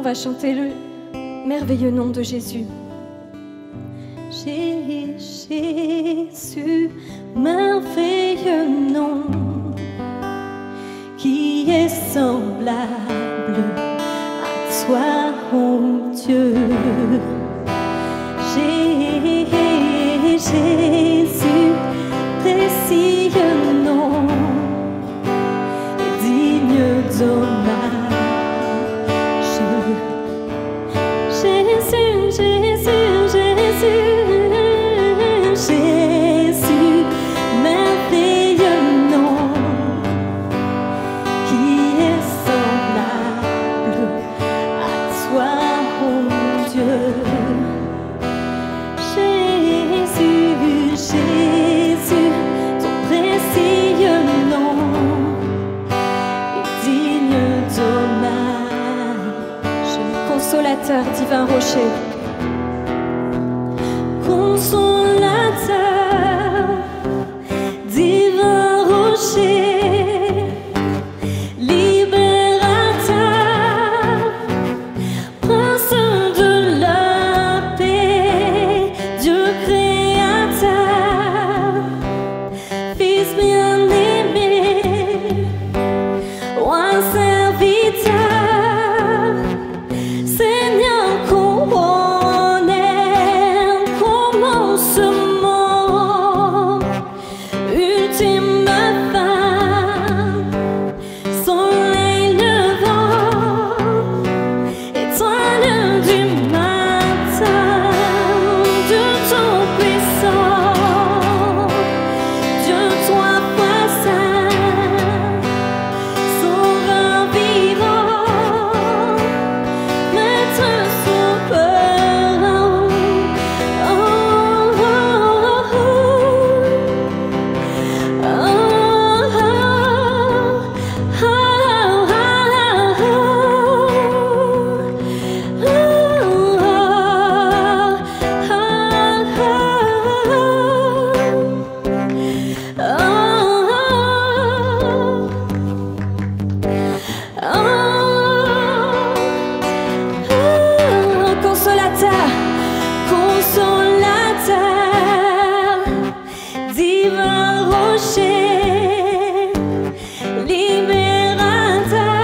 va chanter le merveilleux nom de Jésus. Jésus, merveilleux nom, qui est semblable à toi, ô Dieu. Jésus, précieux nom, digne d'hommage. Jésus, Jésus, Jésus, Jésus, merveilleux nom, qui est semblable à toi, ô Dieu. Jésus, ton précieux nom est digne d'hommage. Consolateur, divin rocher. Consolateur, divin rocher, libérateur, prince de la paix, Dieu créateur, Fils bien-aimé, roi serviteur, Seigneur couronné, commencement, ultime fin, soleil levant, étoile du matin, Dieu tout-puissant, Dieu toi saint, sauveur vivant, maître souverain. Oh, oh, oh, consolateur, consolateur, divin rocher, libérateur,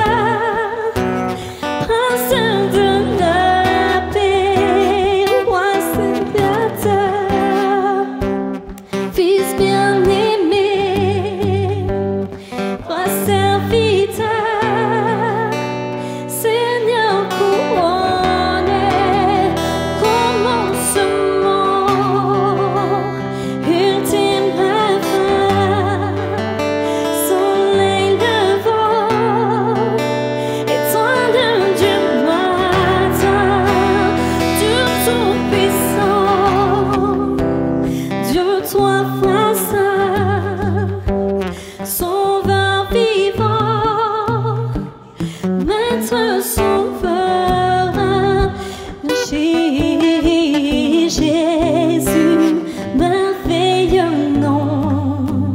prince de la paix, roi serviteur, Fils bien-aimé, roi serviteur, Seigneur couronné, commencement, ultime fin, soleil levant, étoile du matin, Dieu tout-puissant, Dieu toi saint, sauveur vivant, maître souverain. Jésus, merveilleux nom,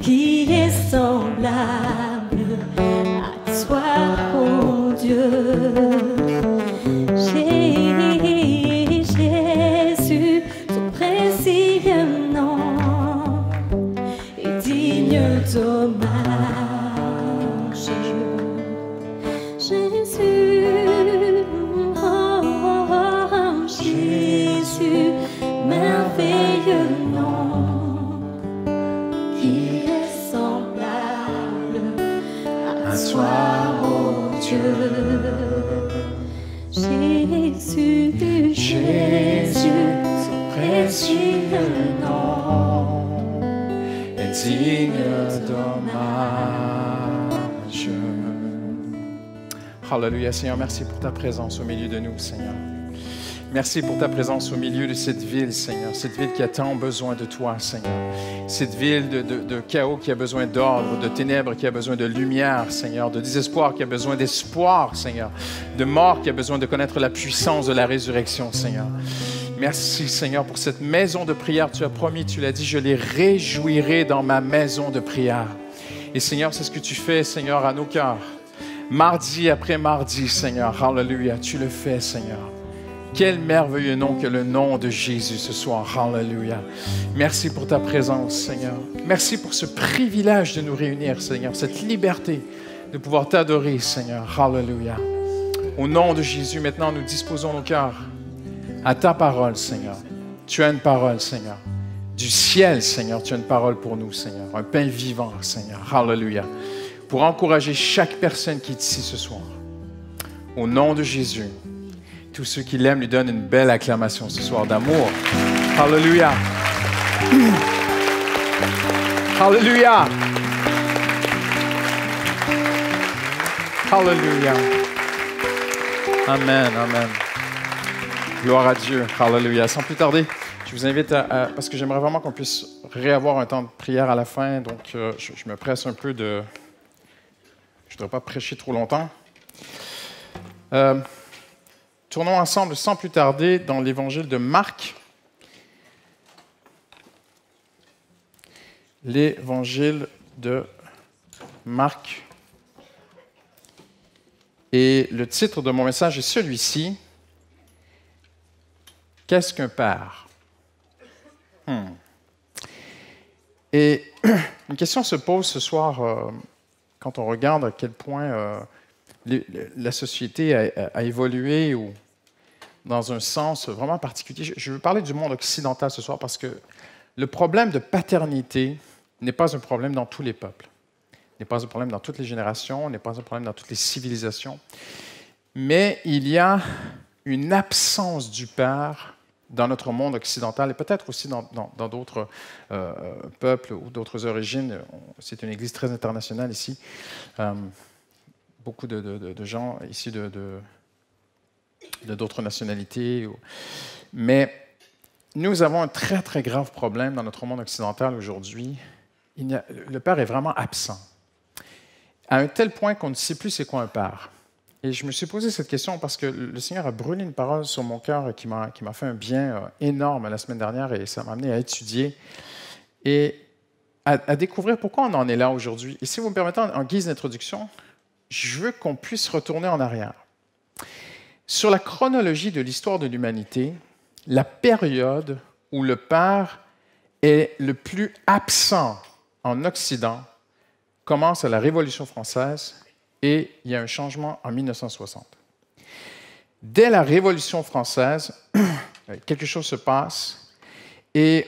qui est semblable à toi, ô Dieu. Jésus, ton précieux nom est digne d'hommage. Jésus, oh, oh, oh, Jésus, merveilleux nom, qui est semblable à toi, ô Dieu. Jésus, Jésus, ton précieux nom est digne d'hommage. Alléluia, Seigneur, merci pour ta présence au milieu de nous, Seigneur. Merci pour ta présence au milieu de cette ville, Seigneur. Cette ville qui a tant besoin de toi, Seigneur. Cette ville de chaos qui a besoin d'ordre, de ténèbres qui a besoin de lumière, Seigneur. De désespoir qui a besoin d'espoir, Seigneur. De mort qui a besoin de connaître la puissance de la résurrection, Seigneur. Merci, Seigneur, pour cette maison de prière. Tu as promis, tu l'as dit, je les réjouirai dans ma maison de prière. Et Seigneur, c'est ce que tu fais, Seigneur, à nos cœurs. Mardi après mardi, Seigneur. Hallelujah. Tu le fais, Seigneur. Quel merveilleux nom que le nom de Jésus ce soir. Hallelujah. Merci pour ta présence, Seigneur. Merci pour ce privilège de nous réunir, Seigneur. Cette liberté de pouvoir t'adorer, Seigneur. Hallelujah. Au nom de Jésus, maintenant, nous disposons nos cœurs à ta parole, Seigneur. Tu as une parole, Seigneur. Du ciel, Seigneur, tu as une parole pour nous, Seigneur. Un pain vivant, Seigneur. Hallelujah. Pour encourager chaque personne qui est ici ce soir. Au nom de Jésus. Tous ceux qui l'aiment lui donnent une belle acclamation ce soir d'amour. Hallelujah. Hallelujah. Hallelujah. Amen, amen. Gloire à Dieu. Hallelujah. Sans plus tarder, je vous invite parce que j'aimerais vraiment qu'on puisse réavoir un temps de prière à la fin, donc je me presse un peu de... Je ne voudrais pas prêcher trop longtemps. Tournons ensemble, sans plus tarder, dans l'Évangile de Marc. L'Évangile de Marc. Et le titre de mon message est celui-ci. Qu'est-ce qu'un père? Et une question se pose ce soir quand on regarde à quel point la société a évolué ou dans un sens vraiment particulier. Je veux parler du monde occidental ce soir parce que le problème de paternité n'est pas un problème dans tous les peuples, n'est pas un problème dans toutes les générations, n'est pas un problème dans toutes les civilisations, mais il y a une absence du père dans notre monde occidental et peut-être aussi dans d'autres peuples ou d'autres origines. C'est une église très internationale ici. Beaucoup de gens ici d'autres nationalités. Mais nous avons un très, très grave problème dans notre monde occidental aujourd'hui. Le père est vraiment absent, à un tel point qu'on ne sait plus c'est quoi un père. Et je me suis posé cette question parce que le Seigneur a brûlé une parole sur mon cœur qui m'a fait un bien énorme la semaine dernière et ça m'a amené à étudier et à découvrir pourquoi on en est là aujourd'hui. Et si vous me permettez, en guise d'introduction, je veux qu'on puisse retourner en arrière. Sur la chronologie de l'histoire de l'humanité, la période où le père est le plus absent en Occident commence à la Révolution française et il y a un changement en 1960. Dès la Révolution française, quelque chose se passe et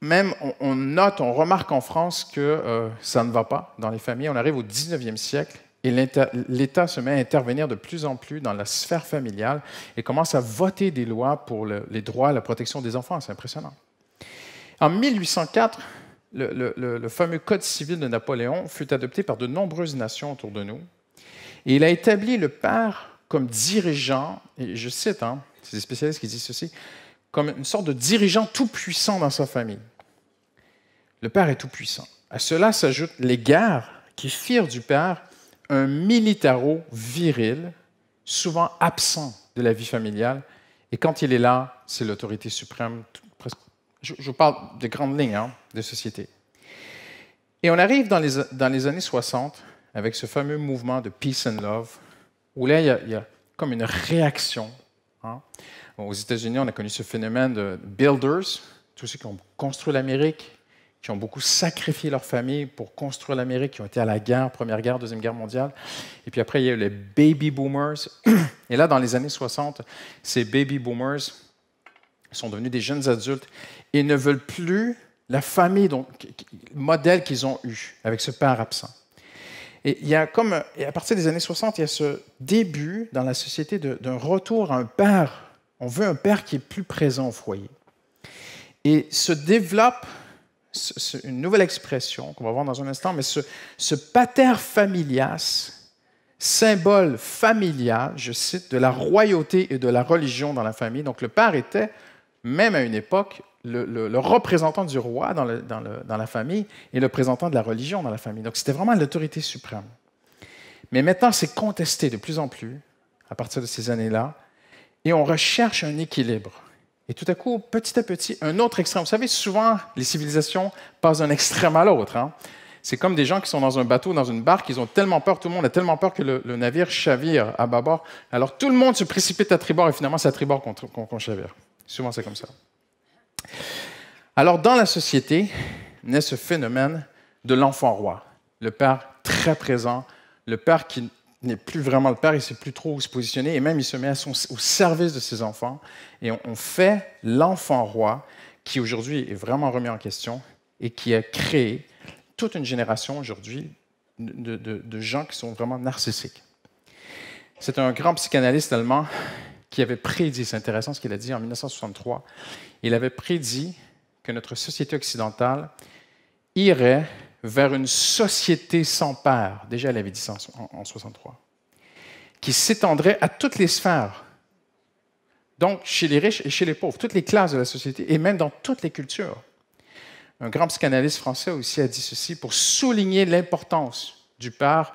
même on remarque en France que ça ne va pas dans les familles. On arrive au 19e siècle et l'État se met à intervenir de plus en plus dans la sphère familiale et commence à voter des lois pour les droits à la protection des enfants. C'est impressionnant. En 1804, le fameux Code civil de Napoléon fut adopté par de nombreuses nations autour de nous. Et il a établi le père comme dirigeant, et je cite, c'est des spécialistes qui disent ceci, comme une sorte de dirigeant tout-puissant dans sa famille. Le père est tout-puissant. À cela s'ajoutent les guerres qui firent du père un militaro-viril, souvent absent de la vie familiale. Et quand il est là, c'est l'autorité suprême. Je parle de grandes lignes de société. Et on arrive dans les années 60 avec ce fameux mouvement de Peace and Love, où là, il y a comme une réaction. Aux États-Unis, on a connu ce phénomène de builders, tous ceux qui ont construit l'Amérique, qui ont beaucoup sacrifié leur famille pour construire l'Amérique, qui ont été à la guerre, Première Guerre, Deuxième Guerre mondiale. Et puis après, il y a eu les baby boomers. Et là, dans les années 60, ces baby boomers sont devenus des jeunes adultes et ne veulent plus la famille, donc, le modèle qu'ils ont eu avec ce père absent. Et il y a à partir des années 60, il y a ce début dans la société d'un retour à un père. On veut un père qui est plus présent au foyer. Et se développe une nouvelle expression qu'on va voir dans un instant, mais ce pater familias, symbole familial, je cite, de la royauté et de la religion dans la famille. Donc le père était, même à une époque, le représentant du roi dans la famille et le représentant de la religion dans la famille. Donc c'était vraiment l'autorité suprême. Mais maintenant, c'est contesté de plus en plus à partir de ces années-là, et on recherche un équilibre. Et tout à coup, petit à petit, un autre extrême. Vous savez, souvent, les civilisations passent d'un extrême à l'autre. C'est comme des gens qui sont dans un bateau, dans une barque, ils ont tellement peur, tout le monde a tellement peur que le navire chavire à bâbord. Alors tout le monde se précipite à tribord et finalement c'est à tribord qu'on chavire. Souvent c'est comme ça. Alors dans la société naît ce phénomène de l'enfant roi. Le père très présent, le père qui n'est plus vraiment le père, il ne sait plus trop où se positionner et même il se met au service de ses enfants. Et on fait l'enfant roi qui aujourd'hui est vraiment remis en question et qui a créé toute une génération aujourd'hui de gens qui sont vraiment narcissiques. C'est un grand psychanalyste allemand qui avait prédit, c'est intéressant ce qu'il a dit en 1963, il avait prédit que notre société occidentale irait vers une société sans père. Déjà, elle avait dit ça en 1963, qui s'étendrait à toutes les sphères. Donc, chez les riches et chez les pauvres, toutes les classes de la société, et même dans toutes les cultures. Un grand psychanalyste français aussi a dit ceci pour souligner l'importance du père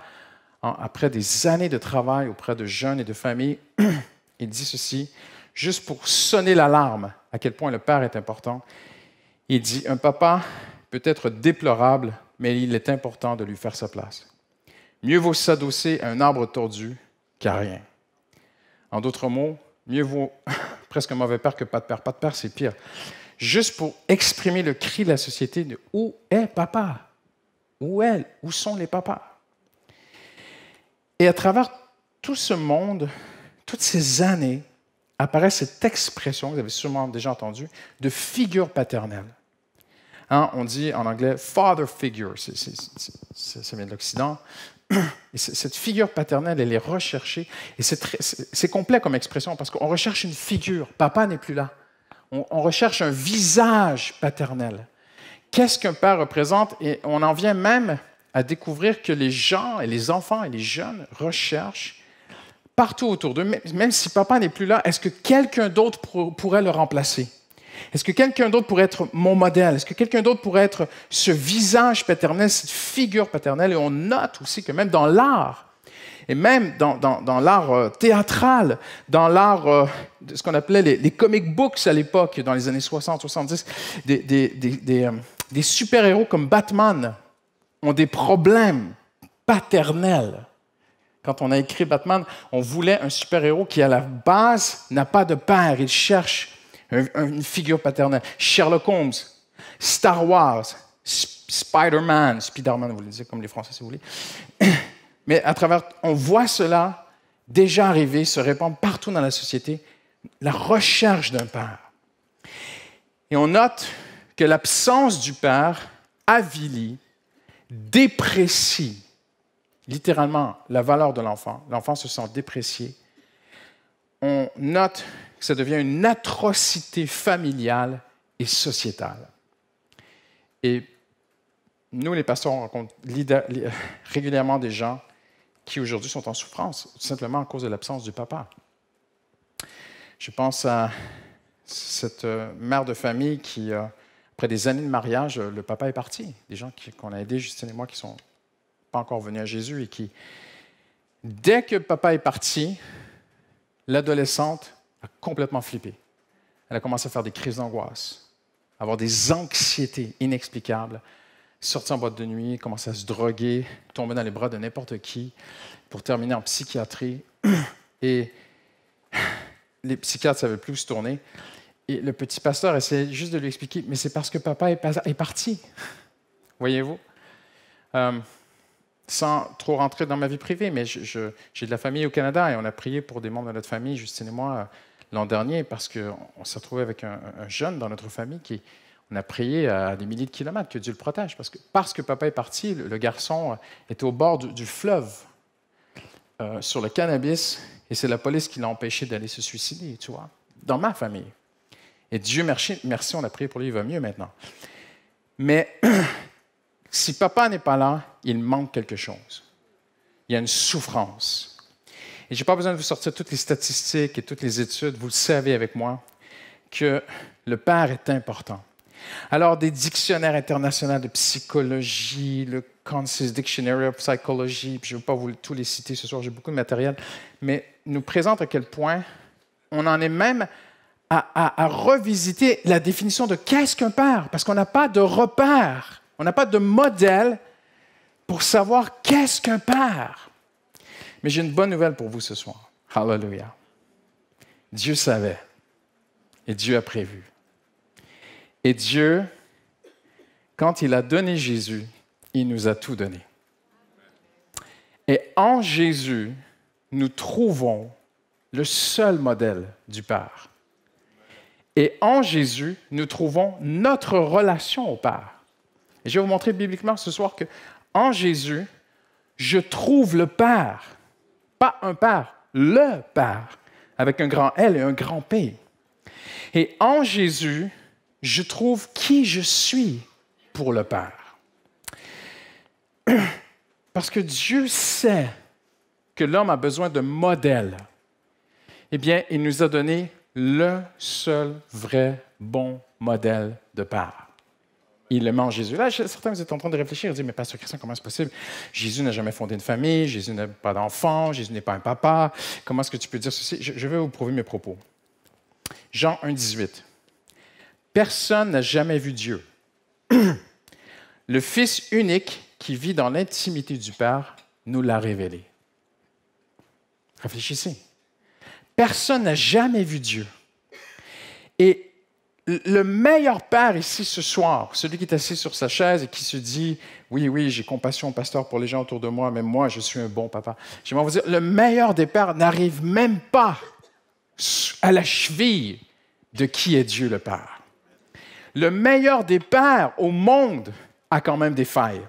après des années de travail auprès de jeunes et de familles. Il dit ceci, juste pour sonner l'alarme à quel point le père est important. Il dit, un papa peut être déplorable, mais il est important de lui faire sa place. Mieux vaut s'adosser à un arbre tordu qu'à rien. En d'autres mots, mieux vaut presque un mauvais père que pas de père. Pas de père, c'est pire. Juste pour exprimer le cri de la société de « Où est papa? Où est? Où sont les papas? » Et à travers tout ce monde, toutes ces années, apparaît cette expression, vous avez sûrement déjà entendu, de figure paternelle. Hein, on dit en anglais « father figure », ça vient de l'Occident. Et cette figure paternelle, elle est recherchée. Et c'est complet comme expression parce qu'on recherche une figure. Papa n'est plus là. On recherche un visage paternel. Qu'est-ce qu'un père représente? Et on en vient même à découvrir que les gens et les enfants et les jeunes recherchent partout autour d'eux, même si papa n'est plus là, est-ce que quelqu'un d'autre pourrait le remplacer? Est-ce que quelqu'un d'autre pourrait être mon modèle? Est-ce que quelqu'un d'autre pourrait être ce visage paternel, cette figure paternelle? Et on note aussi que même dans l'art, et même dans l'art théâtral, dans l'art de ce qu'on appelait les comic books à l'époque, dans les années 60, 70, des super-héros comme Batman ont des problèmes paternels. Quand on a écrit Batman, on voulait un super-héros qui, à la base, n'a pas de père. Il cherche une figure paternelle. Sherlock Holmes, Star Wars, Spider-Man, vous le dites comme les Français si vous voulez. Mais à travers, on voit cela déjà arriver, se répandre partout dans la société, la recherche d'un père. Et on note que l'absence du père avilit, déprécie littéralement la valeur de l'enfant. L'enfant se sent déprécié. On note que ça devient une atrocité familiale et sociétale. Et nous, les pasteurs, on rencontre régulièrement des gens qui aujourd'hui sont en souffrance, tout simplement à cause de l'absence du papa. Je pense à cette mère de famille qui, après des années de mariage, le papa est parti. Des gens qu'on a aidés, Justine et moi, qui ne sont pas encore venus à Jésus et qui, dès que papa est parti, l'adolescente a complètement flippé. Elle a commencé à faire des crises d'angoisse, à avoir des anxiétés inexplicables, sortir en boîte de nuit, commencer à se droguer, tomber dans les bras de n'importe qui, pour terminer en psychiatrie. Et les psychiatres ne savaient plus où se tourner. Et le petit pasteur essayait juste de lui expliquer, mais c'est parce que papa est parti. Voyez-vous? Sans trop rentrer dans ma vie privée, mais j'ai de la famille au Canada et on a prié pour des membres de notre famille, Justine et moi, l'an dernier, parce qu'on s'est retrouvé avec un jeune dans notre famille qui... On a prié à des milliers de kilomètres, que Dieu le protège. Parce que papa est parti, le garçon était au bord du fleuve, sur le cannabis, et c'est la police qui l'a empêché d'aller se suicider, tu vois, dans ma famille. Et Dieu merci, on a prié pour lui, il va mieux maintenant. Mais si papa n'est pas là, il manque quelque chose. Il y a une souffrance. Et je n'ai pas besoin de vous sortir toutes les statistiques et toutes les études, vous le savez avec moi, que le père est important. Alors, des dictionnaires internationaux de psychologie, le Concise Dictionary of Psychology, puis je ne vais pas vous tous les citer ce soir, j'ai beaucoup de matériel, mais nous présentent à quel point on en est même à revisiter la définition de qu'est-ce qu'un père, parce qu'on n'a pas de repère, on n'a pas de modèle pour savoir qu'est-ce qu'un père. Mais j'ai une bonne nouvelle pour vous ce soir. Hallelujah. Dieu savait et Dieu a prévu. Et Dieu, quand il a donné Jésus, il nous a tout donné. Et en Jésus, nous trouvons le seul modèle du Père. Et en Jésus, nous trouvons notre relation au Père. Et je vais vous montrer bibliquement ce soir que en Jésus, je trouve le Père. Pas un Père, le Père, avec un grand L et un grand P. Et en Jésus, je trouve qui je suis pour le Père. Parce que Dieu sait que l'homme a besoin de modèles. Eh bien, il nous a donné le seul vrai bon modèle de Père. Il le met en Jésus. Là, certains, vous êtes en train de réfléchir et dire, mais Pasteur Christian, comment c'est possible? Jésus n'a jamais fondé une famille, Jésus n'a pas d'enfant, Jésus n'est pas un papa. Comment est-ce que tu peux dire ceci? Je vais vous prouver mes propos. Jean 1, 18. Personne n'a jamais vu Dieu. Le Fils unique qui vit dans l'intimité du Père nous l'a révélé. Réfléchissez. Personne n'a jamais vu Dieu. Et le meilleur père ici ce soir, celui qui est assis sur sa chaise et qui se dit « Oui, j'ai compassion, pasteur, pour les gens autour de moi, mais moi, je suis un bon papa. » J'aimerais vous dire, le meilleur des pères n'arrive même pas à la cheville de qui est Dieu le Père. Le meilleur des pères au monde a quand même des failles.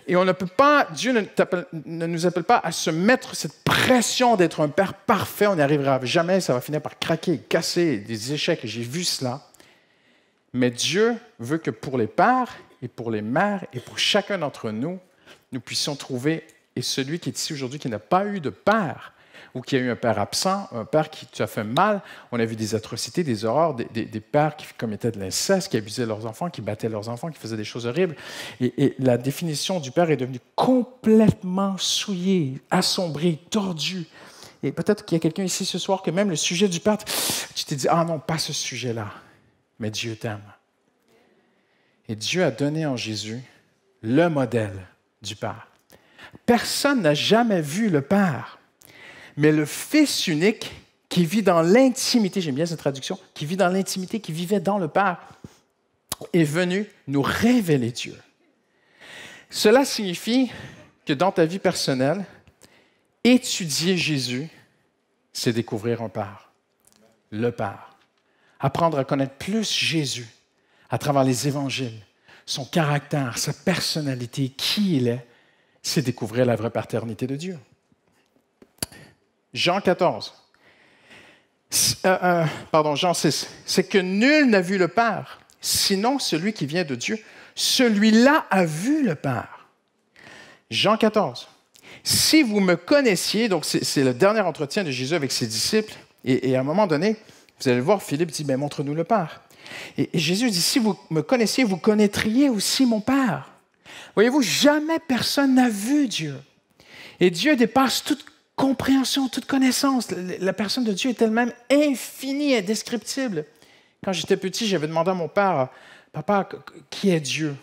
Et on ne peut pas, Dieu ne nous appelle pas à se mettre cette pression d'être un père parfait. On n'y arrivera jamais, ça va finir par craquer, casser, des échecs. J'ai vu cela. Mais Dieu veut que pour les pères et pour les mères et pour chacun d'entre nous, nous puissions trouver, et celui qui est ici aujourd'hui qui n'a pas eu de père, ou qui a eu un père absent, un père qui te a fait mal. On a vu des atrocités, des horreurs, des pères qui commettaient de l'inceste, qui abusaient leurs enfants, qui battaient leurs enfants, qui faisaient des choses horribles. Et la définition du père est devenue complètement souillée, assombrie, tordue. Et peut-être qu'il y a quelqu'un ici ce soir que même le sujet du père, tu t'es dit, ah non, pas ce sujet-là. Mais Dieu t'aime. Et Dieu a donné en Jésus le modèle du Père. Personne n'a jamais vu le Père. Mais le Fils unique qui vit dans l'intimité, j'aime bien cette traduction, qui vit dans l'intimité, qui vivait dans le Père, est venu nous révéler Dieu. Cela signifie que dans ta vie personnelle, étudier Jésus, c'est découvrir un Père, le Père. Apprendre à connaître plus Jésus à travers les évangiles, son caractère, sa personnalité, qui il est, c'est découvrir la vraie paternité de Dieu. Jean 6, c'est que nul n'a vu le Père, sinon celui qui vient de Dieu. Celui-là a vu le Père. Jean 14. Si vous me connaissiez, donc c'est le dernier entretien de Jésus avec ses disciples, et à un moment donné, vous allez voir, Philippe dit, ben, montre-nous le Père. Et Jésus dit, si vous me connaissiez, vous connaîtriez aussi mon Père. Voyez-vous, jamais personne n'a vu Dieu. Et Dieu dépasse toute compréhension, toute connaissance. La personne de Dieu est elle-même infinie, indescriptible. Quand j'étais petit, j'avais demandé à mon père, « Papa, qui est Dieu? »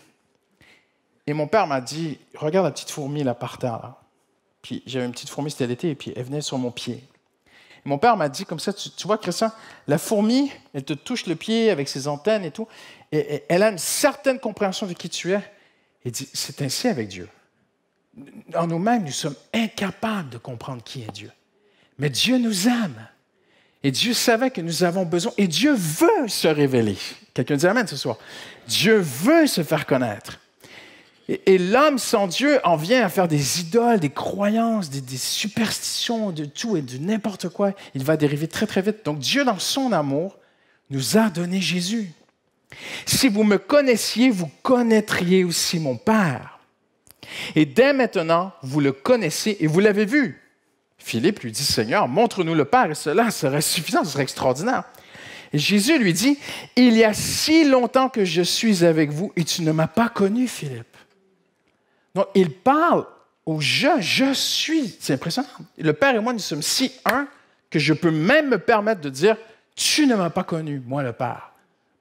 Et mon père m'a dit, « Regarde la petite fourmi là par terre. » Là. Puis j'avais une petite fourmi, c'était l'été, et puis elle venait sur mon pied. Et mon père m'a dit comme ça, tu vois, Christian, la fourmi, elle te touche le pied avec ses antennes et tout, et elle a une certaine compréhension de qui tu es. Il dit, c'est ainsi avec Dieu. En nous-mêmes, nous sommes incapables de comprendre qui est Dieu. Mais Dieu nous aime. Et Dieu savait que nous avons besoin. Et Dieu veut se révéler. Quelqu'un dit Amen ce soir. Dieu veut se faire connaître. Et l'homme sans Dieu en vient à faire des idoles, des croyances, des superstitions, de tout et de n'importe quoi. Il va dériver très, très vite. Donc Dieu, dans son amour, nous a donné Jésus. Si vous me connaissiez, vous connaîtriez aussi mon Père. Et dès maintenant, vous le connaissez et vous l'avez vu. Philippe lui dit, Seigneur, montre-nous le Père et cela serait suffisant, ce serait extraordinaire. Et Jésus lui dit, il y a si longtemps que je suis avec vous et tu ne m'as pas connu, Philippe. Donc, il parle au je suis. C'est impressionnant. Le Père et moi, nous sommes si un que je peux même me permettre de dire, tu ne m'as pas connu, moi le Père.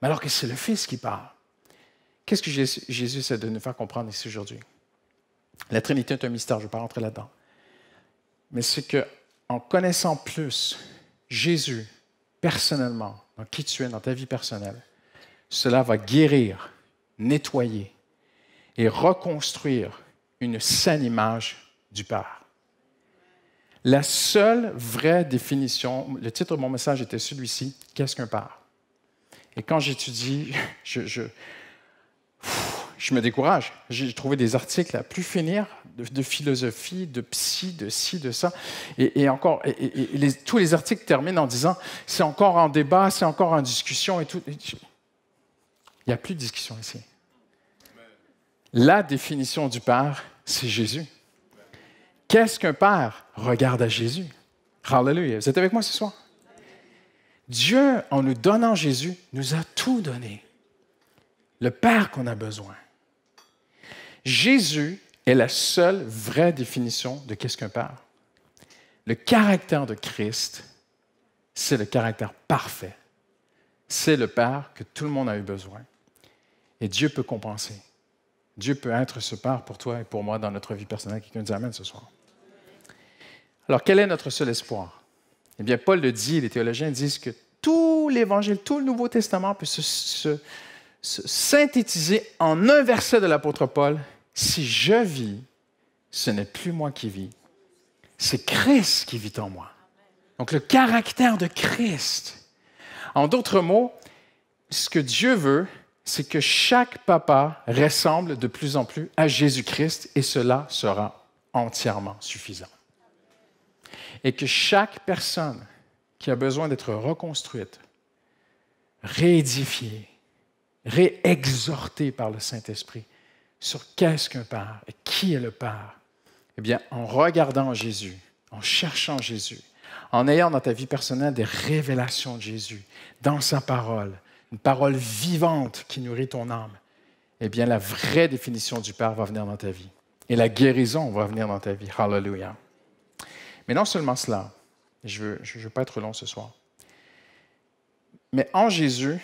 Mais alors que c'est le Fils qui parle. Qu'est-ce que Jésus essaie de nous faire comprendre ici aujourd'hui? La Trinité est un mystère, je ne vais pas rentrer là-dedans. Mais c'est qu'en connaissant plus Jésus, personnellement, dans qui tu es, dans ta vie personnelle, cela va guérir, nettoyer et reconstruire une saine image du Père. La seule vraie définition, le titre de mon message était celui-ci, « Qu'est-ce qu'un Père? » Et quand j'étudie, je me décourage. J'ai trouvé des articles à plus finir de philosophie, de psy, de ci, de ça. Et tous les articles terminent en disant « c'est encore en débat, c'est encore en discussion et tout. » Il n'y a plus de discussion ici. La définition du Père, c'est Jésus. Qu'est-ce qu'un Père? Regarde à Jésus. Hallelujah. Vous êtes avec moi ce soir? Dieu, en nous donnant Jésus, nous a tout donné. Le Père qu'on a besoin. Jésus est la seule vraie définition de qu'est-ce qu'un Père. Le caractère de Christ, c'est le caractère parfait. C'est le Père que tout le monde a eu besoin. Et Dieu peut compenser. Dieu peut être ce Père pour toi et pour moi dans notre vie personnelle. Quelqu'un dit Amen ce soir. Alors, quel est notre seul espoir? Eh bien, Paul le dit, les théologiens disent que tout l'Évangile, tout le Nouveau Testament peut se synthétiser en un verset de l'apôtre Paul. Si je vis, ce n'est plus moi qui vis. C'est Christ qui vit en moi. Donc, le caractère de Christ. En d'autres mots, ce que Dieu veut, c'est que chaque papa ressemble de plus en plus à Jésus-Christ et cela sera entièrement suffisant. Et que chaque personne qui a besoin d'être reconstruite, réédifiée, réexhortée par le Saint-Esprit sur qu'est-ce qu'un Père et qui est le Père, eh bien, en regardant Jésus, en cherchant Jésus, en ayant dans ta vie personnelle des révélations de Jésus, dans sa parole, une parole vivante qui nourrit ton âme, eh bien, la vraie définition du Père va venir dans ta vie. Et la guérison va venir dans ta vie. Hallelujah. Mais non seulement cela, je ne veux pas être long ce soir, mais en Jésus,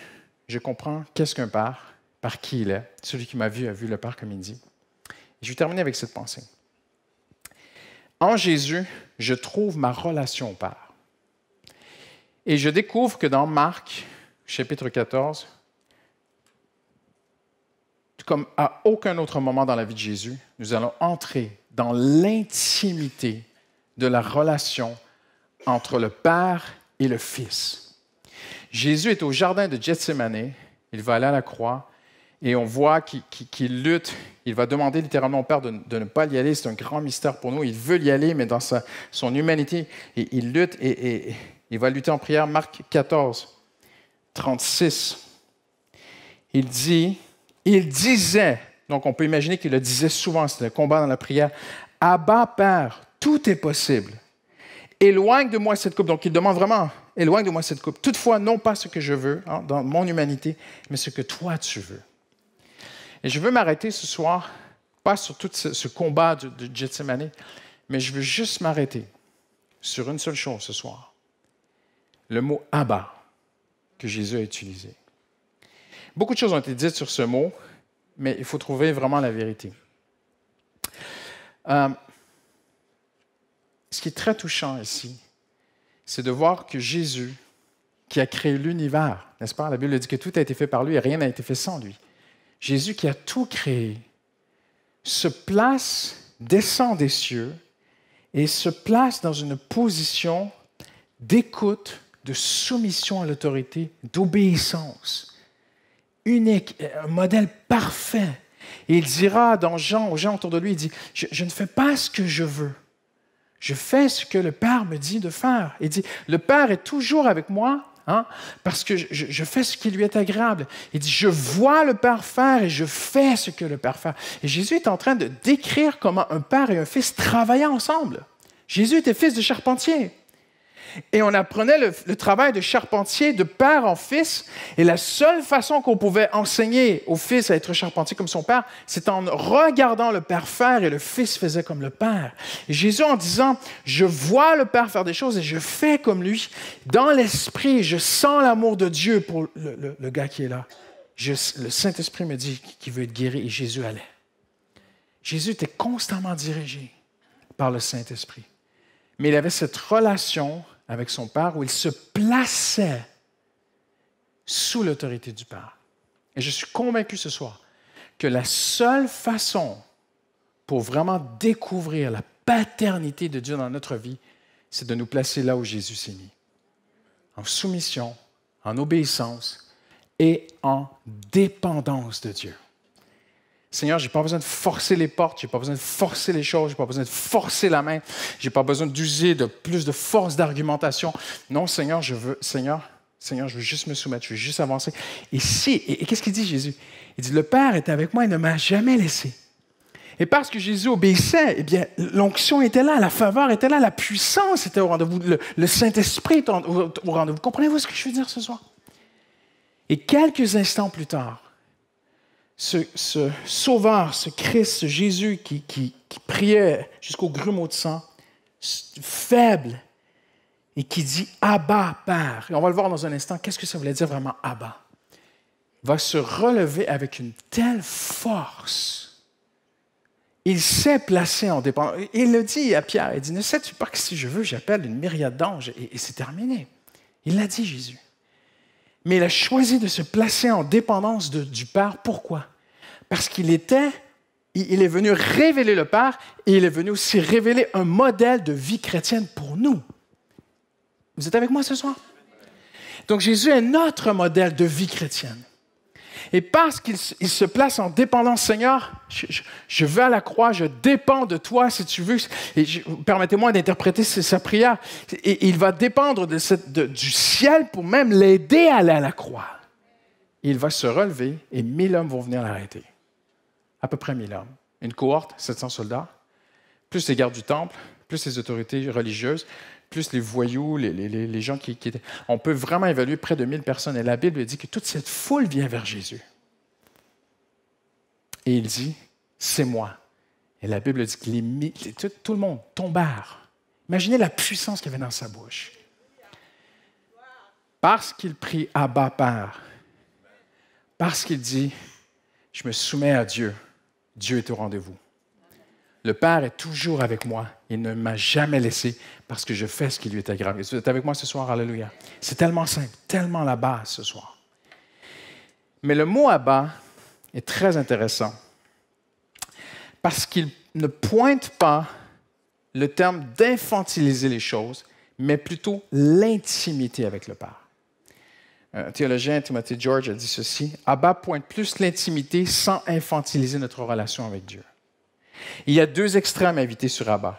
je comprends qu'est-ce qu'un Père, par qui il est. Celui qui m'a vu a vu le Père comme il dit. Et je vais terminer avec cette pensée. En Jésus, je trouve ma relation au Père. Et je découvre que dans Marc, chapitre 14, comme à aucun autre moment dans la vie de Jésus, nous allons entrer dans l'intimité de la relation entre le Père et le Fils. Jésus est au jardin de Gethsémani, il va aller à la croix et on voit qu'il lutte, il va demander littéralement au Père de ne pas y aller, c'est un grand mystère pour nous, il veut y aller, mais dans son humanité, il lutte et il va lutter en prière. Marc 14, 36, il disait, donc on peut imaginer qu'il le disait souvent, c'était le combat dans la prière, « Abba, Père, tout est possible. Éloigne de moi cette coupe. » Donc, il demande vraiment, « Éloigne de moi cette coupe. Toutefois, non pas ce que je veux, hein, dans mon humanité, mais ce que toi, tu veux. » Et je veux m'arrêter ce soir, pas sur tout ce combat de Gethsémani, mais je veux juste m'arrêter sur une seule chose ce soir. Le mot « Abba » que Jésus a utilisé. Beaucoup de choses ont été dites sur ce mot, mais il faut trouver vraiment la vérité. Ce qui est très touchant ici, c'est de voir que Jésus, qui a créé l'univers, n'est-ce pas? La Bible dit que tout a été fait par lui et rien n'a été fait sans lui. Jésus qui a tout créé, se place, descend des cieux et se place dans une position d'écoute, de soumission à l'autorité, d'obéissance. Unique, un modèle parfait. Et il dira aux gens autour de lui, il dit, je ne fais pas ce que je veux. Je fais ce que le Père me dit de faire. Il dit, le Père est toujours avec moi, hein, parce que je fais ce qui lui est agréable. Il dit, je vois le Père faire et je fais ce que le Père fait. Et Jésus est en train de décrire comment un père et un fils travaillaient ensemble. Jésus était fils de charpentier. Et on apprenait le travail de charpentier de père en fils. Et la seule façon qu'on pouvait enseigner au fils à être charpentier comme son père, c'est en regardant le père faire et le fils faisait comme le père. Et Jésus en disant, je vois le père faire des choses et je fais comme lui. Dans l'esprit, je sens l'amour de Dieu pour le gars qui est là. Le Saint-Esprit me dit qu'il veut être guéri et Jésus allait. Jésus était constamment dirigé par le Saint-Esprit. Mais il avait cette relation avec son Père où il se plaçait sous l'autorité du Père. Et je suis convaincu ce soir que la seule façon pour vraiment découvrir la paternité de Dieu dans notre vie, c'est de nous placer là où Jésus s'est mis. En soumission, en obéissance et en dépendance de Dieu. Seigneur, je n'ai pas besoin de forcer les portes, je n'ai pas besoin de forcer les choses, je n'ai pas besoin de forcer la main, je n'ai pas besoin d'user de plus de force d'argumentation. Non, Seigneur, je veux juste me soumettre, je veux juste avancer. Et qu'est-ce qu'il dit Jésus? Il dit, le Père est avec moi, il ne m'a jamais laissé. Et parce que Jésus obéissait, eh bien, l'onction était là, la faveur était là, la puissance était au rendez-vous, le Saint-Esprit était au rendez-vous. Comprenez-vous ce que je veux dire ce soir? Et quelques instants plus tard, ce Sauveur, ce Christ, ce Jésus qui priait jusqu'au grumeau de sang, faible, et qui dit « Abba, Père ». Et on va le voir dans un instant, qu'est-ce que ça voulait dire vraiment « Abba ». Va se relever avec une telle force. Il s'est placé en dépendance. Il le dit à Pierre, il dit « Ne sais-tu pas que si je veux, j'appelle une myriade d'anges » et c'est terminé. Il l'a dit, Jésus. Mais il a choisi de se placer en dépendance du Père. Pourquoi? Parce il est venu révéler le Père et il est venu aussi révéler un modèle de vie chrétienne pour nous. Vous êtes avec moi ce soir? Donc Jésus est notre modèle de vie chrétienne. Et parce qu'il se place en dépendance, Seigneur, je vais à la croix, je dépends de toi si tu veux. Et permettez-moi d'interpréter sa prière. Et il va dépendre du ciel pour même l'aider à aller à la croix. Et il va se relever et 1000 hommes vont venir l'arrêter. À peu près 1000 hommes. Une cohorte, 700 soldats, plus les gardes du temple, plus les autorités religieuses, plus les voyous, les gens qui étaient... On peut vraiment évaluer près de 1000 personnes. Et la Bible dit que toute cette foule vient vers Jésus. Et il dit, c'est moi. Et la Bible dit que tout le monde tombèrent. Imaginez la puissance qu'il y avait dans sa bouche. Parce qu'il prie Abba, Père. Parce qu'il dit, je me soumets à Dieu. Dieu est au rendez-vous. Le Père est toujours avec moi. Il ne m'a jamais laissé parce que je fais ce qui lui est agréable. Vous êtes avec moi ce soir? Alléluia. C'est tellement simple, tellement la base ce soir. Mais le mot Abba est très intéressant parce qu'il ne pointe pas le terme d'infantiliser les choses, mais plutôt l'intimité avec le Père. Un théologien, Timothy George, a dit ceci, « Abba pointe plus l'intimité sans infantiliser notre relation avec Dieu. » Il y a deux extrêmes invités sur Abba.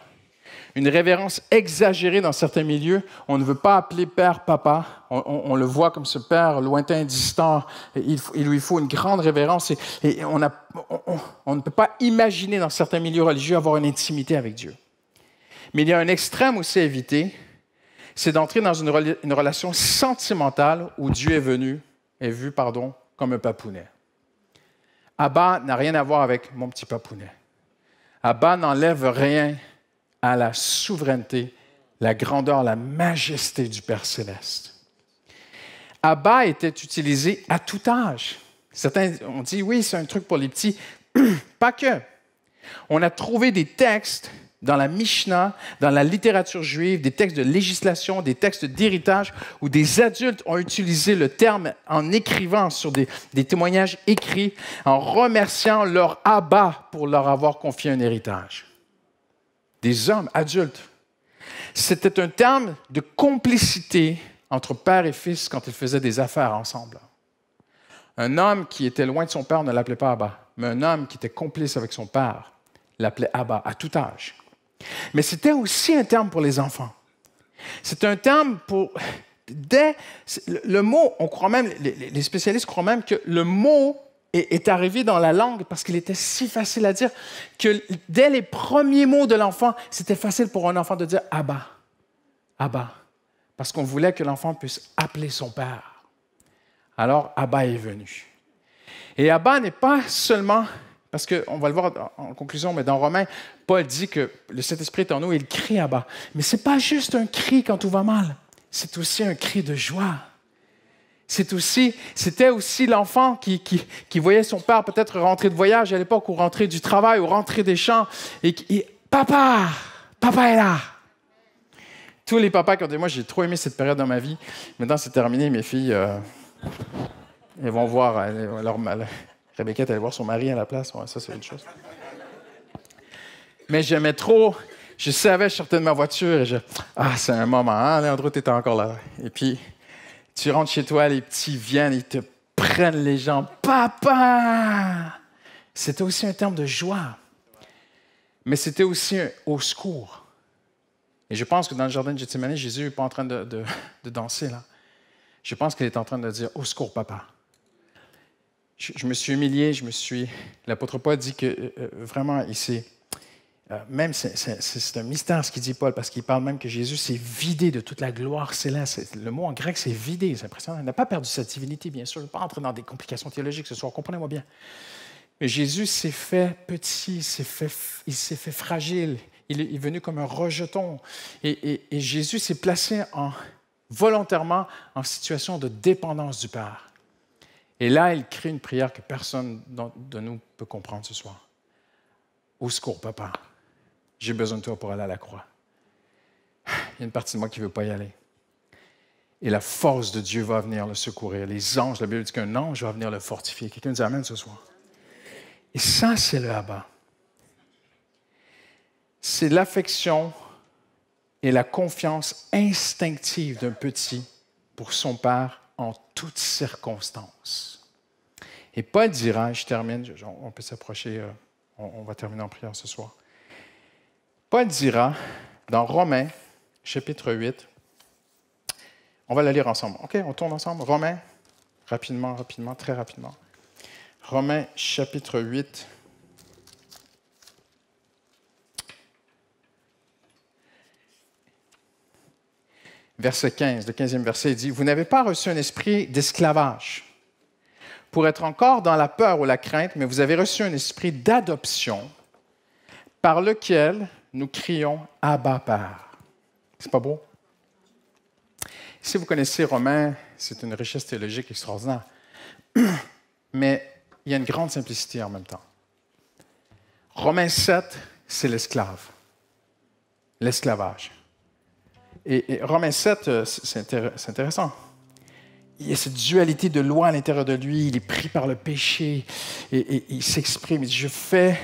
Une révérence exagérée dans certains milieux. On ne veut pas appeler père, papa. On le voit comme ce père lointain, distant. Il lui faut une grande révérence. Et on ne peut pas imaginer dans certains milieux religieux avoir une intimité avec Dieu. Mais il y a un extrême aussi à éviter. C'est d'entrer dans une relation sentimentale où Dieu est vu comme un papounet. Abba n'a rien à voir avec mon petit papounet. Abba n'enlève rien à la souveraineté, la grandeur, la majesté du Père céleste. Abba était utilisé à tout âge. Certains ont dit, oui, c'est un truc pour les petits. Pas que. On a trouvé des textes dans la Mishnah, dans la littérature juive, des textes de législation, des textes d'héritage, où des adultes ont utilisé le terme en écrivant sur des témoignages écrits, en remerciant leur Abba pour leur avoir confié un héritage. Des hommes adultes. C'était un terme de complicité entre père et fils quand ils faisaient des affaires ensemble. Un homme qui était loin de son père ne l'appelait pas Abba, mais un homme qui était complice avec son père l'appelait Abba à tout âge. Mais c'était aussi un terme pour les enfants. C'est un terme pour... le mot, on croit même, les spécialistes croient même que le mot est arrivé dans la langue parce qu'il était si facile à dire que dès les premiers mots de l'enfant, c'était facile pour un enfant de dire « Abba »,« Abba », parce qu'on voulait que l'enfant puisse appeler son père. Alors, Abba est venu. Et Abba n'est pas seulement... Parce qu'on va le voir en conclusion, mais dans Romains, Paul dit que le Saint-Esprit est en nous et il crie Abba. Mais ce n'est pas juste un cri quand tout va mal, c'est aussi un cri de joie. C'était aussi l'enfant qui voyait son père peut-être rentrer de voyage à l'époque, ou rentrer du travail, ou rentrer des champs, et papa est là. Tous les papas qui ont dit, moi j'ai trop aimé cette période dans ma vie, maintenant c'est terminé, mes filles, elles vont voir, Rebecca est allée voir son mari à la place, ouais, ça c'est une chose. Mais j'aimais trop, je savais, je sortais de ma voiture, et c'est un moment, hein, Léandro, t'étais encore là. Et puis, tu rentres chez toi, les petits viennent, ils te prennent les jambes. Papa! C'était aussi un terme de joie. Mais c'était aussi un au secours. Et je pense que dans le jardin de Gethsémani, Jésus n'est pas en train de danser là. Je pense qu'il est en train de dire au secours, papa. Je me suis humilié, L'apôtre Paul dit que vraiment, il s'est. Même, c'est un mystère ce qu'il dit Paul, parce qu'il parle même que Jésus s'est vidé de toute la gloire céleste. Le mot en grec, c'est vidé, c'est impressionnant. Il n'a pas perdu sa divinité, bien sûr. Je ne vais pas entrer dans des complications théologiques ce soir, comprenez-moi bien. Mais Jésus s'est fait petit, il s'est fait fragile. Il est venu comme un rejeton. Et Jésus s'est placé volontairement en situation de dépendance du Père. Et là, il crie une prière que personne de nous peut comprendre ce soir. Au secours, papa. J'ai besoin de toi pour aller à la croix. Il y a une partie de moi qui ne veut pas y aller. Et la force de Dieu va venir le secourir. Les anges, la Bible dit qu'un ange va venir le fortifier. Quelqu'un dit amen ce soir. Et ça, c'est le Abba. C'est l'affection et la confiance instinctive d'un petit pour son père en toutes circonstances. Et Paul dira, je termine, on peut s'approcher, on va terminer en prière ce soir. Paul dira, dans Romains, chapitre 8, on va la lire ensemble. OK, on tourne ensemble. Romains, rapidement, très rapidement. Romains, chapitre 8. Verset 15, le 15e verset, il dit « Vous n'avez pas reçu un esprit d'esclavage pour être encore dans la peur ou la crainte, mais vous avez reçu un esprit d'adoption par lequel nous crions « Abba, Père ». C'est pas beau? Si vous connaissez Romains, c'est une richesse théologique extraordinaire. Mais il y a une grande simplicité en même temps. Romains 7, c'est l'esclave. L'esclavage. Et Romains 7, c'est intéressant. Il y a cette dualité de loi à l'intérieur de lui. Il est pris par le péché et il s'exprime. Il dit, je fais,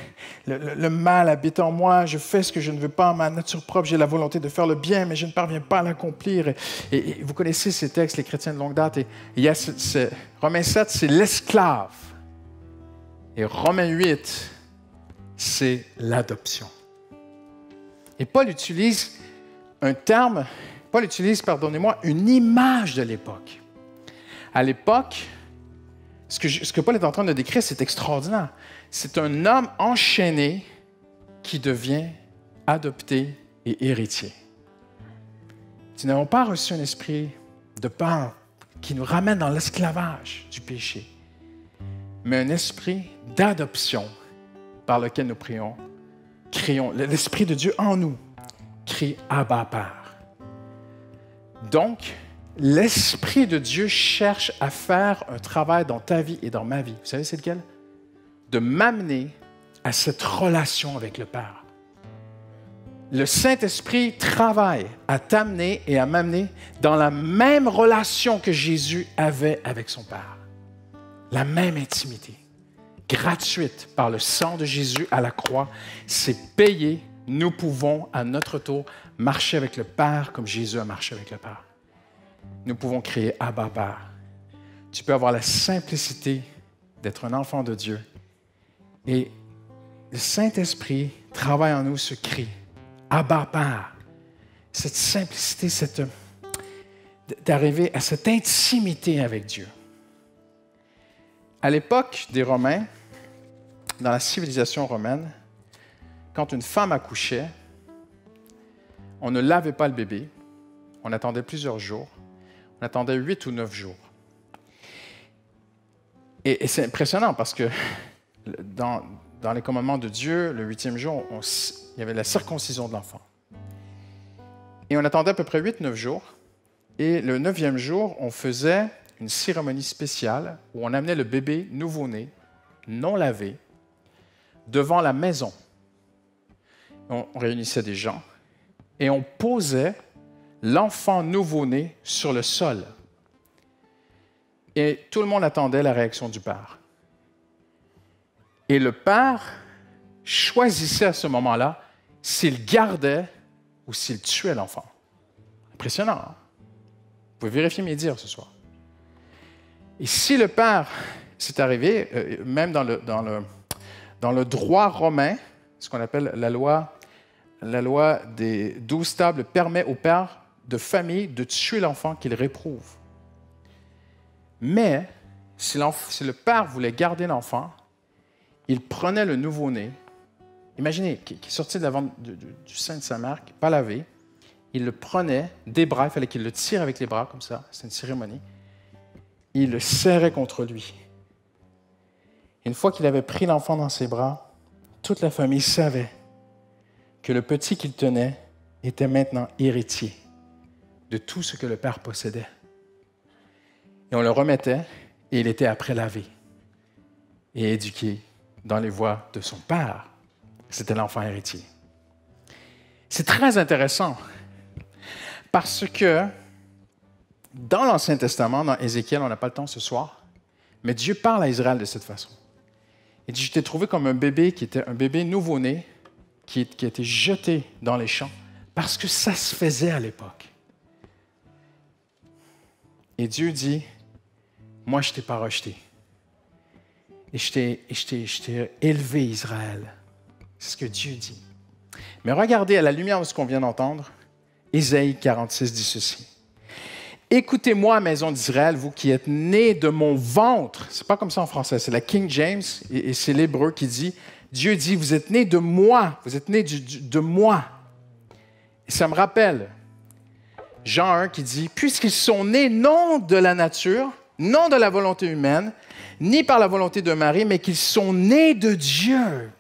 le mal habite en moi, je fais ce que je ne veux pas. Ma nature propre, j'ai la volonté de faire le bien, mais je ne parviens pas à l'accomplir. Et vous connaissez ces textes, les chrétiens de longue date. Et il y a Romains 7, c'est l'esclave. Et Romains 8, c'est l'adoption. Et Paul utilise pardonnez-moi, une image de l'époque. À l'époque, ce que Paul est en train de décrire, c'est extraordinaire. C'est un homme enchaîné qui devient adopté et héritier. Nous n'avons pas reçu un esprit de peur qui nous ramène dans l'esclavage du péché, mais un esprit d'adoption par lequel nous crions, l'Esprit de Dieu en nous crie « Abba, Père ». Donc, l'Esprit de Dieu cherche à faire un travail dans ta vie et dans ma vie. Vous savez c'est lequel? De m'amener à cette relation avec le Père. Le Saint-Esprit travaille à t'amener et à m'amener dans la même relation que Jésus avait avec son Père. La même intimité. Gratuite par le sang de Jésus à la croix. C'est payé. Nous pouvons, à notre tour, marcher avec le Père comme Jésus a marché avec le Père. Nous pouvons crier « Abba, Père ». Tu peux avoir la simplicité d'être un enfant de Dieu. Et le Saint-Esprit travaille en nous ce cri « Abba, Père ». Cette simplicité, d'arriver à cette intimité avec Dieu. À l'époque des Romains, dans la civilisation romaine, quand une femme accouchait, on ne lavait pas le bébé, on attendait plusieurs jours, on attendait 8 ou 9 jours. Et c'est impressionnant parce que dans les commandements de Dieu, le 8e jour, il y avait la circoncision de l'enfant. Et on attendait à peu près 8-9 jours. Et le 9e jour, on faisait une cérémonie spéciale où on amenait le bébé nouveau-né, non lavé, devant la maison. On réunissait des gens et on posait l'enfant nouveau-né sur le sol. Et tout le monde attendait la réaction du père. Et le père choisissait à ce moment-là s'il gardait ou s'il tuait l'enfant. Impressionnant, hein? Vous pouvez vérifier mes dires ce soir. Et si le père, c'est arrivé, même dans le droit romain, ce qu'on appelle la loi des 12 tables permet au père de famille de tuer l'enfant qu'il réprouve. Mais si le père voulait garder l'enfant, il prenait le nouveau-né, imaginez, qui est sorti du sein de sa mère, qui n'est pas lavé, il le prenait des bras, il fallait qu'il le tire avec les bras, comme ça, c'est une cérémonie. Il le serrait contre lui. Une fois qu'il avait pris l'enfant dans ses bras, toute la famille savait que le petit qu'il tenait était maintenant héritier de tout ce que le père possédait. Et on le remettait, et il était après lavé et éduqué dans les voies de son père. C'était l'enfant héritier. C'est très intéressant parce que dans l'Ancien Testament, dans Ézéchiel, on n'a pas le temps ce soir, mais Dieu parle à Israël de cette façon. Il dit, je t'ai trouvé comme un bébé qui était un bébé nouveau-né qui a été jeté dans les champs parce que ça se faisait à l'époque. Et Dieu dit, moi, je ne t'ai pas rejeté. Et je t'ai élevé, Israël. C'est ce que Dieu dit. Mais regardez, à la lumière de ce qu'on vient d'entendre, Ésaïe 46 dit ceci. Écoutez-moi, maison d'Israël, vous qui êtes nés de mon ventre. Ce n'est pas comme ça en français, c'est la King James et c'est l'hébreu qui dit, Dieu dit, vous êtes nés de moi, vous êtes nés de moi. Et ça me rappelle Jean 1 qui dit, puisqu'ils sont nés non de la nature, non de la volonté humaine, ni par la volonté de Marie, mais qu'ils sont nés de Dieu.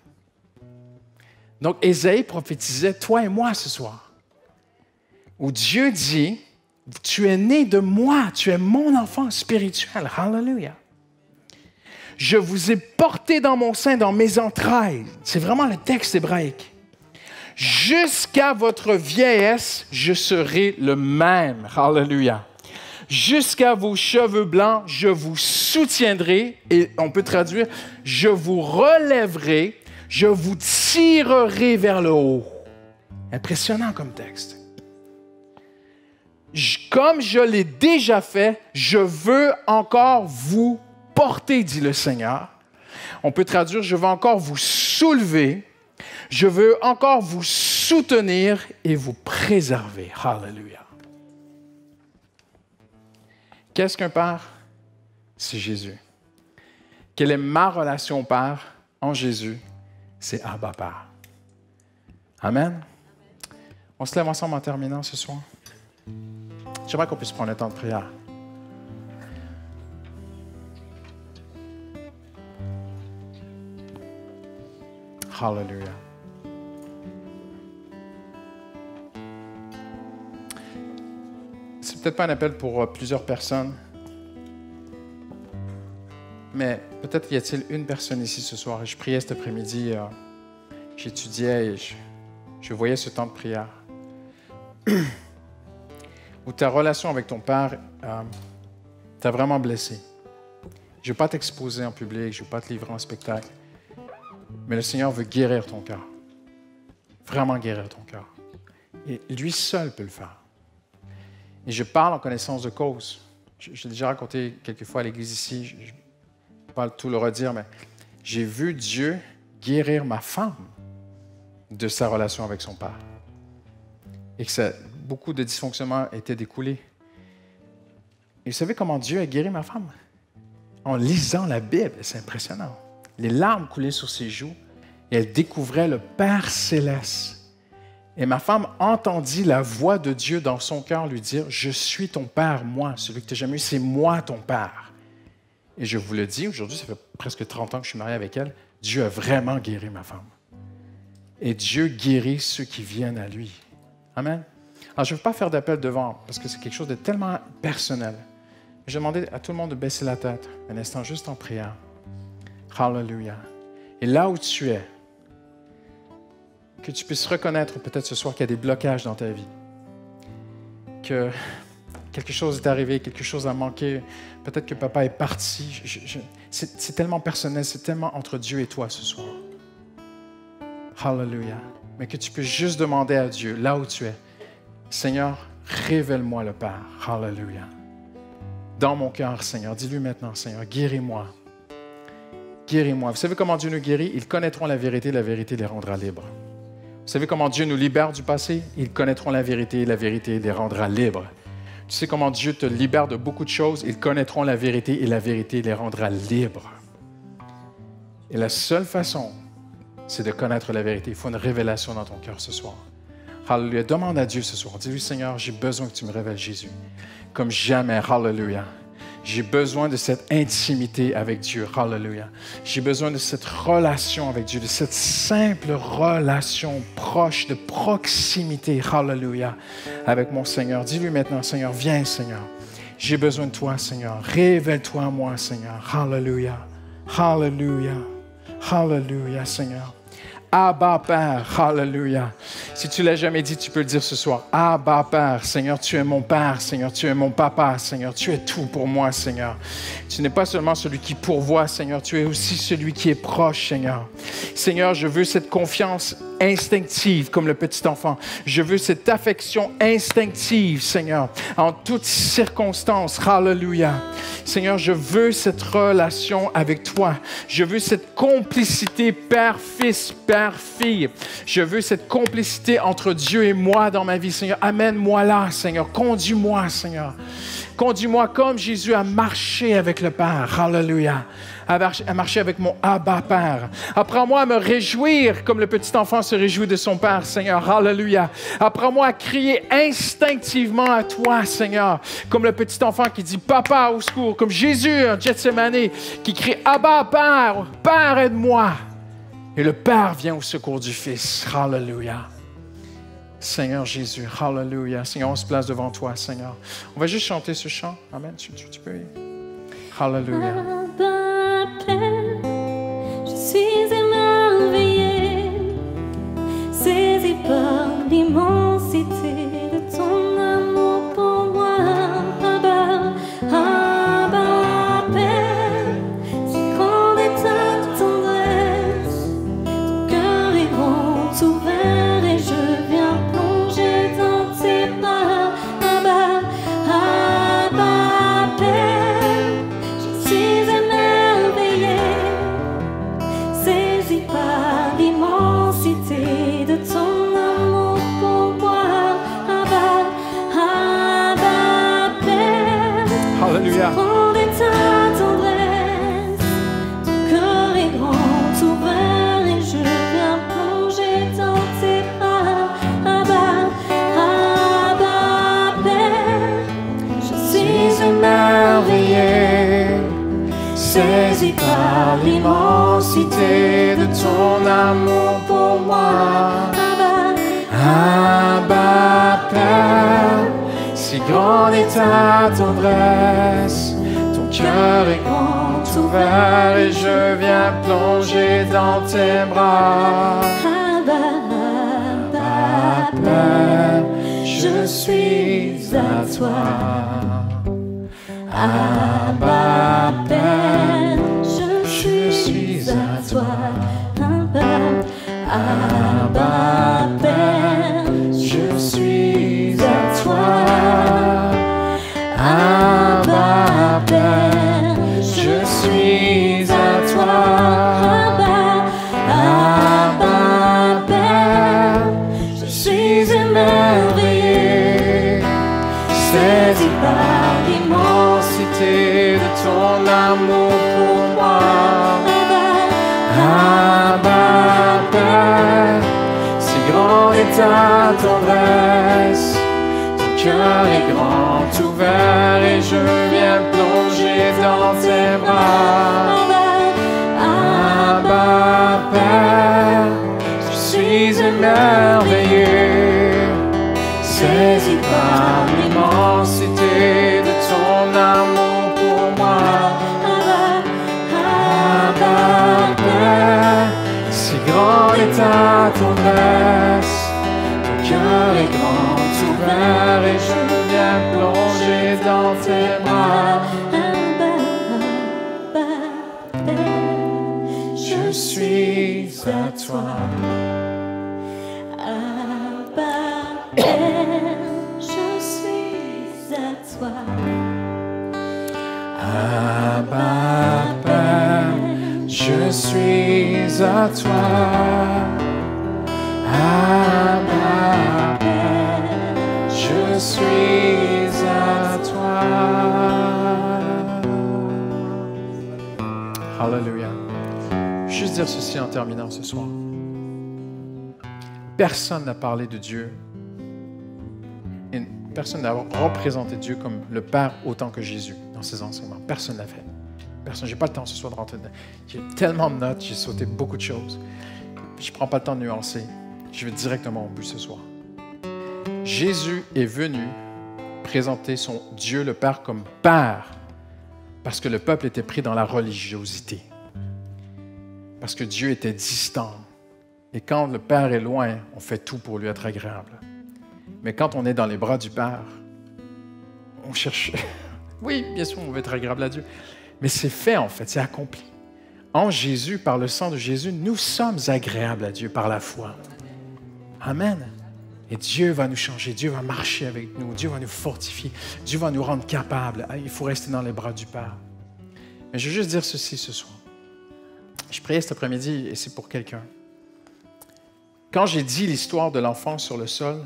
Donc, Ésaïe prophétisait toi et moi ce soir, où Dieu dit, tu es né de moi, tu es mon enfant spirituel. Hallelujah. Je vous ai porté dans mon sein, dans mes entrailles. C'est vraiment le texte hébraïque. Jusqu'à votre vieillesse, je serai le même. Hallelujah. Jusqu'à vos cheveux blancs, je vous soutiendrai. Et on peut traduire, je vous relèverai, je vous tirerai vers le haut. Impressionnant comme texte. Comme je l'ai déjà fait, je veux encore vous porter, dit le Seigneur. On peut traduire, je veux encore vous soulever, je veux encore vous soutenir et vous préserver. Hallelujah. Qu'est-ce qu'un père? C'est Jésus. Quelle est ma relation au Père en Jésus? C'est Abba Père. Amen. On se lève ensemble en terminant ce soir. J'aimerais qu'on puisse prendre le temps de prière. Hallelujah. C'est peut-être pas un appel pour plusieurs personnes, mais peut-être y a-t-il une personne ici ce soir. Et je priais cet après-midi, j'étudiais et je voyais ce temps de prière. Où ta relation avec ton Père t'a vraiment blessé. Je ne veux pas t'exposer en public, je ne veux pas te livrer en spectacle, mais le Seigneur veut guérir ton cœur. Vraiment guérir ton cœur. Et lui seul peut le faire. Et je parle en connaissance de cause. J'ai déjà raconté quelques fois à l'église ici, je ne vais pas tout le redire, mais j'ai vu Dieu guérir ma femme de sa relation avec son Père. Et que beaucoup de dysfonctionnements étaient découlés. Et vous savez comment Dieu a guéri ma femme? En lisant la Bible, c'est impressionnant. Les larmes coulaient sur ses joues et elle découvrait le Père céleste. Et ma femme entendit la voix de Dieu dans son cœur lui dire, « Je suis ton Père, moi, celui que tu n'as jamais eu, c'est moi ton Père. » Et je vous le dis, aujourd'hui, ça fait presque 30 ans que je suis marié avec elle, Dieu a vraiment guéri ma femme. Et Dieu guérit ceux qui viennent à lui. Amen. Alors, je ne veux pas faire d'appel devant, parce que c'est quelque chose de tellement personnel. Je vais demander à tout le monde de baisser la tête un instant, juste en priant. Hallelujah. Et là où tu es, que tu puisses reconnaître peut-être ce soir qu'il y a des blocages dans ta vie, que quelque chose est arrivé, quelque chose a manqué, peut-être que papa est parti. C'est tellement personnel, c'est tellement entre Dieu et toi ce soir. Hallelujah. Mais que tu puisses juste demander à Dieu, là où tu es, Seigneur, révèle-moi le Père. Hallelujah. Dans mon cœur, Seigneur, dis-lui maintenant, Seigneur, guéris-moi. Guéris-moi. Vous savez comment Dieu nous guérit? Ils connaîtront la vérité les rendra libres. Vous savez comment Dieu nous libère du passé? Ils connaîtront la vérité les rendra libres. Tu sais comment Dieu te libère de beaucoup de choses? Ils connaîtront la vérité les rendra libres. Et la seule façon, c'est de connaître la vérité. Il faut une révélation dans ton cœur ce soir. Hallelujah. Demande à Dieu ce soir. Dis-lui, Seigneur, j'ai besoin que tu me révèles Jésus. Comme jamais. Hallelujah. J'ai besoin de cette intimité avec Dieu. Hallelujah. J'ai besoin de cette relation avec Dieu, de cette simple relation proche, de proximité. Hallelujah. Avec mon Seigneur. Dis-lui maintenant, Seigneur, viens, Seigneur. J'ai besoin de toi, Seigneur. Révèle-toi à moi, Seigneur. Hallelujah. Hallelujah. Hallelujah, Seigneur. Abba, Père, hallelujah. Si tu ne l'as jamais dit, tu peux le dire ce soir. Abba, Père, Seigneur, tu es mon Père, Seigneur, tu es mon Papa, Seigneur, tu es tout pour moi, Seigneur. Tu n'es pas seulement celui qui pourvoit, Seigneur, tu es aussi celui qui est proche, Seigneur. Seigneur, je veux cette confiance instinctive comme le petit enfant. Je veux cette affection instinctive, Seigneur, en toutes circonstances, hallelujah. Seigneur, je veux cette relation avec toi. Je veux cette complicité père-fils, père-fille. Je veux cette complicité entre Dieu et moi dans ma vie, Seigneur. Amène-moi là, Seigneur. Conduis-moi, Seigneur. Conduis-moi comme Jésus a marché avec le Père. Hallelujah. À marcher avec mon Abba Père. Apprends-moi à me réjouir comme le petit enfant se réjouit de son Père, Seigneur. Hallelujah. Apprends-moi à crier instinctivement à toi, Seigneur, comme le petit enfant qui dit « Papa, au secours », comme Jésus en Gethsémani qui crie « Abba Père, Père, aide-moi ». Et le Père vient au secours du Fils. Hallelujah. Seigneur Jésus, hallelujah. Seigneur, on se place devant toi, Seigneur. On va juste chanter ce chant. Amen. Tu peux. Hallelujah. Abba, Père, je suis émerveillé, saisi par l'immensité de ton amour pour moi. Abba, Abba, Père, si grande est ta tendresse, ton cœur est grand ouvert et je viens plonger dans tes bras. Abba, Abba, Père, je suis émerveillé, saisi par l'immensité de ton amour pour moi. Abba, Abba, Père, Hallelujah. grande est ta tendresse, ton cœur est grand ouvert et je viens plonger dans tes bras. Abba, Abba, Père, je suis émerveillé, saisi par l'immensité de ton amour pour moi. Abba, Père, si grande est ta tendresse, ton cœur est grand ouvert et je viens plonger dans tes bras. Abba, Abba, Père, je suis à toi. Abba, Père, je suis à toi. Abba, Père, je suis à toi. Abba, Père, je suis à toi. Abba, Père, je suis émerveillé, saisi par l'immensité De ton amour pour moi. Abba, Père, si grand est ta tendresse, ton cœur est grand ouvert et je viens plonger dans tes bras. Abba, Père, je suis émerveillé, saisi par l'immensité de ton amour dans tes bras. Je suis à toi. Abba, Père, je suis à toi. Abba, Père, je suis à toi. Abba, Père, je suis à toi. Hallelujah. Juste dire ceci en terminant ce soir. Personne n'a parlé de Dieu. Et personne n'a représenté Dieu comme le Père autant que Jésus dans ses enseignements. Personne n'a fait. Personne. Je n'ai pas le temps ce soir de rentrer dedans. J'ai tellement de notes, j'ai sauté beaucoup de choses. Je ne prends pas le temps de nuancer. Je vais directement au but ce soir. Jésus est venu présenter son Dieu le Père comme Père parce que le peuple était pris dans la religiosité. Parce que Dieu était distant. Et quand le Père est loin, on fait tout pour lui être agréable. Mais quand on est dans les bras du Père, on cherche... Oui, bien sûr, on veut être agréable à Dieu. Mais c'est fait, en fait, c'est accompli. En Jésus, par le sang de Jésus, nous sommes agréables à Dieu par la foi. Amen. Et Dieu va nous changer, Dieu va marcher avec nous, Dieu va nous fortifier, Dieu va nous rendre capables. Il faut rester dans les bras du Père. Mais je veux juste dire ceci ce soir. Je priais cet après-midi et c'est pour quelqu'un. Quand j'ai dit l'histoire de l'enfant sur le sol,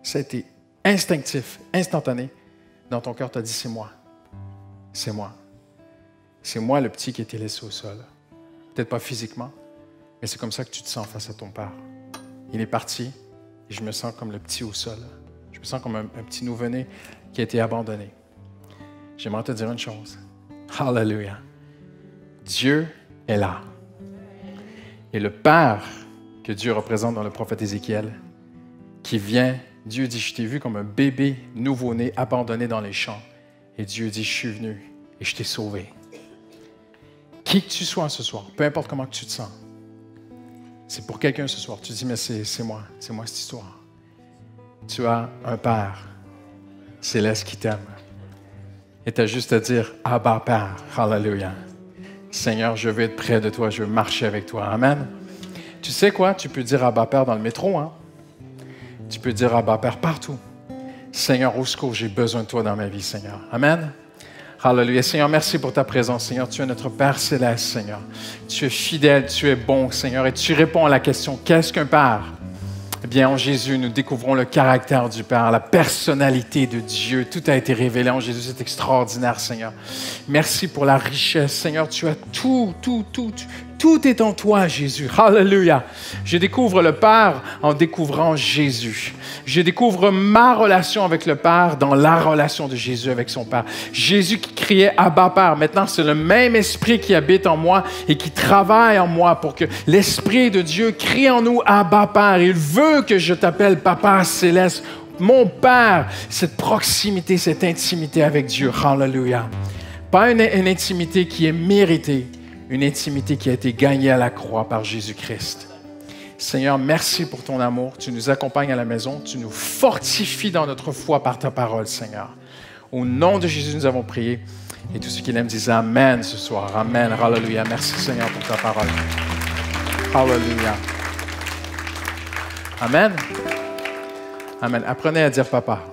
ça a été instinctif, instantané. Dans ton cœur, tu as dit, c'est moi. C'est moi. C'est moi le petit qui a été laissé au sol. Peut-être pas physiquement, mais c'est comme ça que tu te sens face à ton Père. Il est parti et je me sens comme le petit au sol. Je me sens comme un petit nouveau-né qui a été abandonné. J'aimerais te dire une chose. Hallelujah. Dieu est là. Et le Père que Dieu représente dans le prophète Ézéchiel, qui vient, Dieu dit, je t'ai vu comme un bébé nouveau-né abandonné dans les champs. Et Dieu dit, je suis venu et je t'ai sauvé. Qui que tu sois ce soir, peu importe comment tu te sens, c'est pour quelqu'un ce soir. Tu dis, mais c'est moi cette histoire. Tu as un Père céleste qui t'aime. Et tu as juste à dire, Abba Père, hallelujah. Seigneur, je veux être près de toi, je veux marcher avec toi. Amen. Tu sais quoi? Tu peux dire Abba Père dans le métro, hein? Tu peux dire Abba Père partout. Seigneur, au secours, j'ai besoin de toi dans ma vie, Seigneur. Amen. Hallelujah. Seigneur, merci pour ta présence, Seigneur. Tu es notre Père céleste, Seigneur. Tu es fidèle, tu es bon, Seigneur. Et tu réponds à la question, qu'est-ce qu'un Père? Eh bien, en Jésus, nous découvrons le caractère du Père, la personnalité de Dieu. Tout a été révélé en Jésus. C'est extraordinaire, Seigneur. Merci pour la richesse, Seigneur. Tu as tout. Tout est en toi, Jésus. Hallelujah. Je découvre le Père en découvrant Jésus. Je découvre ma relation avec le Père dans la relation de Jésus avec son Père. Jésus qui criait Abba Père. Maintenant, c'est le même esprit qui habite en moi et qui travaille en moi pour que l'Esprit de Dieu crie en nous Abba Père. Il veut que je t'appelle Papa Céleste. Mon Père, cette proximité, cette intimité avec Dieu. Hallelujah. Pas une intimité qui est méritée, une intimité qui a été gagnée à la croix par Jésus-Christ. Seigneur, merci pour ton amour. Tu nous accompagnes à la maison. Tu nous fortifies dans notre foi par ta parole, Seigneur. Au nom de Jésus, nous avons prié. Et tous ceux qui l'aiment disent Amen ce soir. Amen. Hallelujah. Merci, Seigneur, pour ta parole. Hallelujah. Amen. Amen. Apprenez à dire Papa.